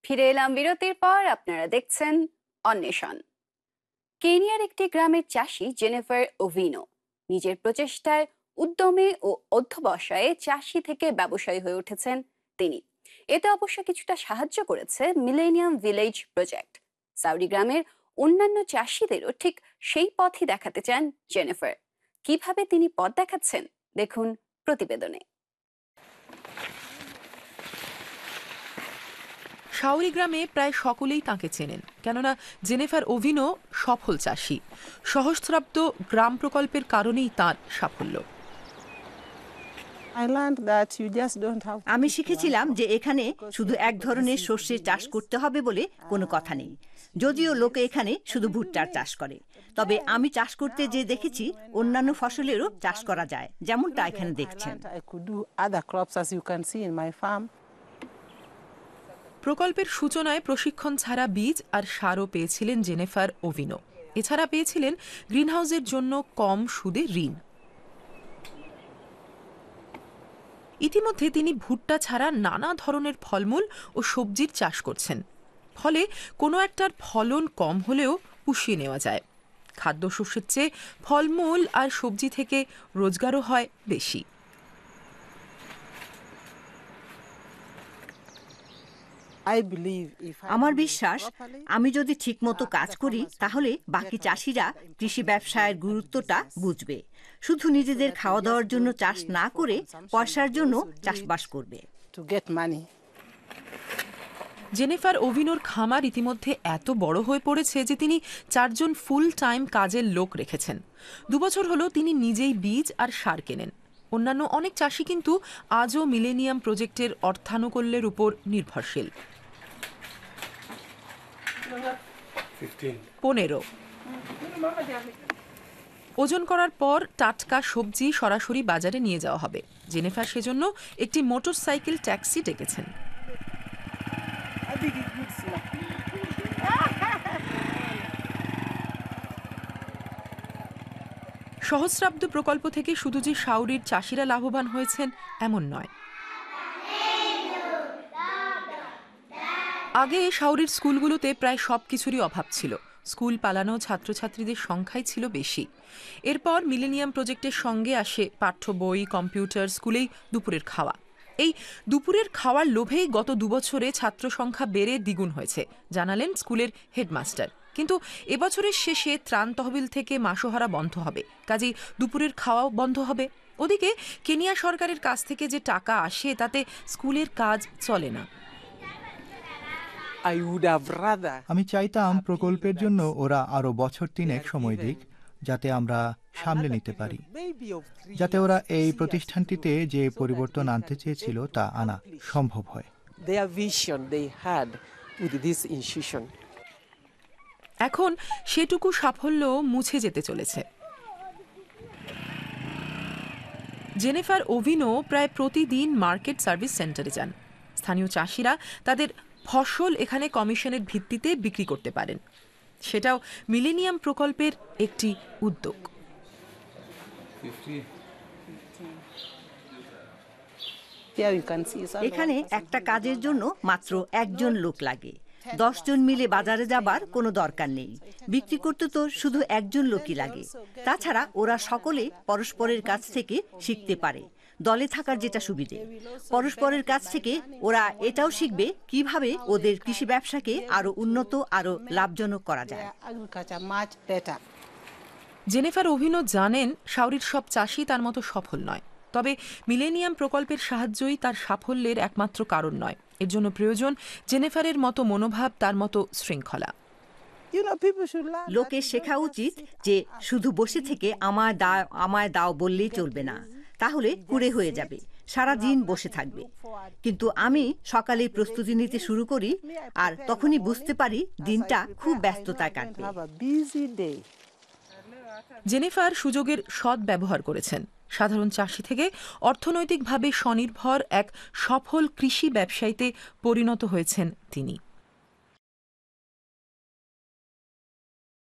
ফিরে এলাম বিরতির পর। আপনারা দেখছেন অন্বেষণ। কেনিয়ার একটি গ্রামের চাষি জেনিফার ওভিনো নিজের প্রচেষ্টায়, উদ্যমে ও অধ্যবসায়ে চাষি থেকে ব্যবসায়ী হয়ে উঠেছেন তিনি। এতে অবশ্য কিছুটা সাহায্য করেছে মিলেনিয়াম ভিলেজ প্রজেক্ট। সাউরি গ্রামের অন্যান্য চাষিদেরও ঠিক সেই পথই দেখাতে চান জেনিফার। কিভাবে তিনি পথ দেখাচ্ছেন দেখুন প্রতিবেদনে। সাউরি গ্রামে প্রায় সকলেই তাঁকে চেনেন, কেননা জেনিফার ওভিনো সফল চাষি। সহস্রাব্দ গ্রাম প্রকল্পের কারণেই তাঁর সাফল্য। আমি শিখেছিলাম যে এখানে শুধু এক ধরনের শস্যের চাষ করতে হবে বলে কোনো কথা নেই। যদিও লোকে এখানে শুধু ভুট্টার চাষ করে, তবে আমি চাষ করতে যে দেখেছি অন্যান্য ফসলেরও চাষ করা যায়, যেমনটা এখানে দেখছেন। প্রকল্পের সূচনায় প্রশিক্ষণ ছাড়া বীজ আর সারও পেয়েছিলেন জেনিফার ওভিনো। এছাড়া পেয়েছিলেন গ্রিনহাউসের জন্য কম সুদে ঋণ। ইতিমধ্যে তিনি ভুট্টা ছাড়া নানা ধরনের ফলমূল ও সবজির চাষ করছেন। ফলে কোনো একটার ফলন কম হলেও পুষিয়ে নেওয়া যায়। খাদ্যশস্যের চেয়ে ফলমূল আর সবজি থেকে রোজগারও হয় বেশি। আমার বিশ্বাস, আমি যদি ঠিকমতো কাজ করি তাহলে বাকি চাষিরা কৃষি ব্যবসায়ের গুরুত্বটা বুঝবে। শুধু নিজেদের খাওয়া দাওয়ার জন্য চাষ না করে পয়সার জন্য চাষবাস করবে। জেনিফার ওভিনোর খামার ইতিমধ্যে এত বড় হয়ে পড়েছে যে তিনি 4 জন ফুল টাইম কাজের লোক রেখেছেন। 2 বছর হলো তিনি নিজেই বীজ আর সার কেনেন। অন্যান্য অনেক চাষি কিন্তু আজও মিলেনিয়াম প্রজেক্টের অর্থানুকূল্যের উপর নির্ভরশীল। 15 ওজন করার পর টাটকা সবজি সরাসরি বাজারে নিয়ে যাওয়া হবে। জেনিফার সেজন্য একটি মোটরসাইকেল ট্যাক্সি ডেকেছেন। সহস্রাব্দ প্রকল্প থেকে শুধু যে সাউরির চাষিরা লাভবান হয়েছেন এমন নয়। আগে সাউরির স্কুলগুলোতে প্রায় সবকিছুরই অভাব ছিল। স্কুল পালানো ছাত্রছাত্রীদের সংখ্যাই ছিল বেশি। এরপর মিলেনিয়াম প্রজেক্টের সঙ্গে আসে পাঠ্য বই, কম্পিউটার, স্কুলেই দুপুরের খাওয়া। এই দুপুরের খাওয়ার লোভেই গত 2 বছরে ছাত্র সংখ্যা বেড়ে দ্বিগুণ হয়েছে, জানালেন স্কুলের হেডমাস্টার। কিন্তু এবছরের শেষে ত্রাণ তহবিল থেকে মাসোহারা বন্ধ হবে, কাজেই দুপুরের খাওয়াও বন্ধ হবে। ওদিকে কেনিয়া সরকারের কাছ থেকে যে টাকা আসে তাতে স্কুলের কাজ চলে না। আমি চাইতাম প্রকল্পের জন্য ওরা আরো বছর 3 সময় দিক, যাতে আমরা সামলে নিতে পারি, যাতে ওরা এই প্রতিষ্ঠানটিতে যে পরিবর্তন আনতে চেয়েছিল তা আনা সম্ভব হয়। এখন সেটুকু সাফল্য মুছে যেতে চলেছে। জেনিফার ওভিনো প্রায় প্রতিদিন মার্কেট সার্ভিস সেন্টারে যান। স্থানীয় চাষিরা তাদের ফসল এখানে কমিশনের ভিত্তিতে বিক্রি করতে পারেন। সেটাও মিলেনিয়াম প্রকল্পের একটি উদ্যোগ। এখানে একটা কাজের জন্য মাত্র 1 জন লোক লাগে। 10 জন মিলে বাজারে যাবার কোনো দরকার নেই। বিক্রি করতে তো শুধু 1 জন লোকই লাগে। তাছাড়া ওরা সকলে পরস্পরের কাছ থেকে শিখতে পারে। দলে থাকার যেটা সুবিধে, পরস্পরের কাছ থেকে ওরা এটাও শিখবে কিভাবে ওদের কৃষি ব্যবসাকে আরো উন্নত, আরো লাভজনক করা যায়। জেনিফার ওভিনো জানেন সাউরির সব চাষি তার মতো সফল নয়। তবে মিলেনিয়াম প্রকল্পের সাহায্যই তার সাফল্যের একমাত্র কারণ নয়। এর জন্য প্রয়োজন জেনিফারের মতো মনোভাব, তার মতো শৃঙ্খলা। লোকের শেখা উচিত যে শুধু বসে থেকে আমায় দাও বললেই চলবে না, তাহলে কুড়ে হয়ে যাবে, সারা দিন বসে থাকবে। কিন্তু আমি সকালে প্রস্তুতি নিতে শুরু করি, আর তখনই বুঝতে পারি দিনটা খুব ব্যস্ততায় কাটবে। জেনিফার সুযোগের সৎ ব্যবহার করেছেন। সাধারণ চাষি থেকে অর্থনৈতিকভাবে স্বনির্ভর এক সফল কৃষি ব্যবসায়ীতে পরিণত হয়েছেন তিনি।